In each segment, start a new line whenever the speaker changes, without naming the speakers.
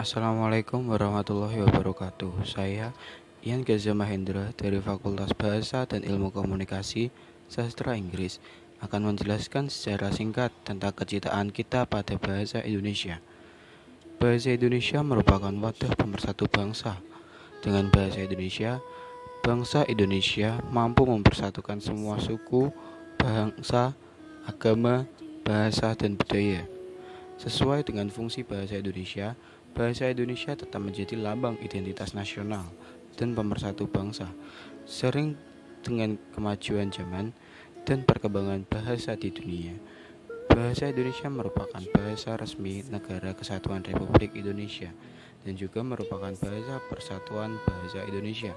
Assalamualaikum warahmatullahi wabarakatuh. Saya Ian Geza Mahendra dari Fakultas Bahasa dan Ilmu Komunikasi Sastra Inggris akan menjelaskan secara singkat tentang kecintaan kita pada bahasa Indonesia. Bahasa Indonesia merupakan wadah pemersatu bangsa. Dengan bahasa Indonesia, bangsa Indonesia mampu mempersatukan semua suku, bangsa, agama, bahasa, dan budaya. Sesuai dengan fungsi bahasa Indonesia tetap menjadi lambang identitas nasional dan pemersatu bangsa. Sering dengan kemajuan zaman dan perkembangan bahasa di dunia, bahasa Indonesia merupakan bahasa resmi Negara Kesatuan Republik Indonesia dan juga merupakan bahasa persatuan bahasa Indonesia.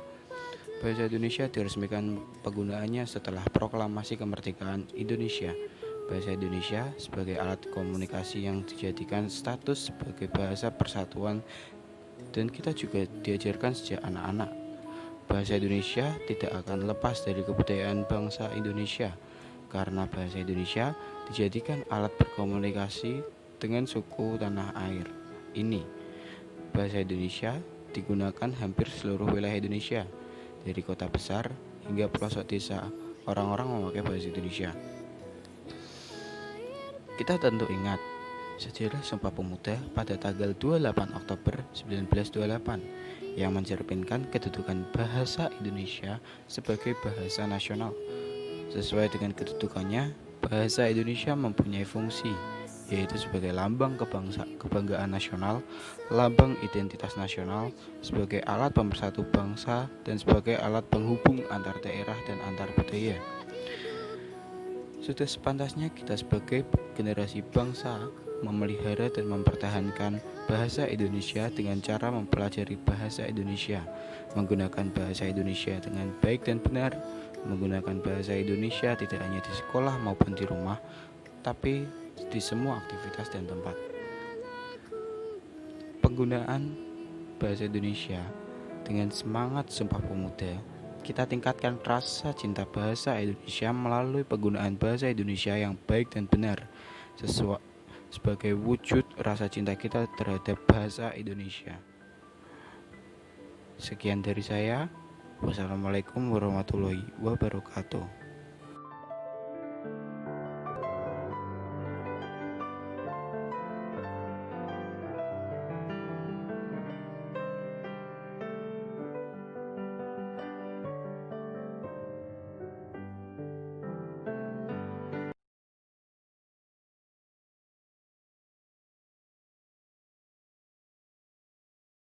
Bahasa Indonesia diresmikan penggunaannya setelah proklamasi kemerdekaan Indonesia. Bahasa Indonesia sebagai alat komunikasi yang dijadikan status sebagai bahasa persatuan, dan kita juga diajarkan sejak anak-anak. Bahasa Indonesia tidak akan lepas dari kebudayaan bangsa Indonesia, karena bahasa Indonesia dijadikan alat berkomunikasi dengan suku tanah air ini. Bahasa Indonesia digunakan hampir seluruh wilayah Indonesia, dari kota besar hingga pelosok desa. Orang-orang memakai bahasa Indonesia. Kita tentu ingat sejarah Sumpah Pemuda pada tanggal 28 Oktober 1928 yang mencerminkan kedudukan bahasa Indonesia sebagai bahasa nasional. Sesuai dengan kedudukannya, bahasa Indonesia mempunyai fungsi, yaitu sebagai lambang kebanggaan nasional, lambang identitas nasional, sebagai alat pemersatu bangsa, dan sebagai alat penghubung antar daerah dan antar budaya. Sudah sepantasnya kita sebagai generasi bangsa memelihara dan mempertahankan bahasa Indonesia dengan cara mempelajari bahasa Indonesia, menggunakan bahasa Indonesia dengan baik dan benar, menggunakan bahasa Indonesia tidak hanya di sekolah maupun di rumah, tapi di semua aktivitas dan tempat. Penggunaan bahasa Indonesia dengan semangat Sumpah Pemuda, kita tingkatkan rasa cinta bahasa Indonesia melalui penggunaan bahasa Indonesia yang baik dan benar, sebagai wujud rasa cinta kita terhadap bahasa Indonesia. Sekian dari saya. Wassalamualaikum warahmatullahi wabarakatuh.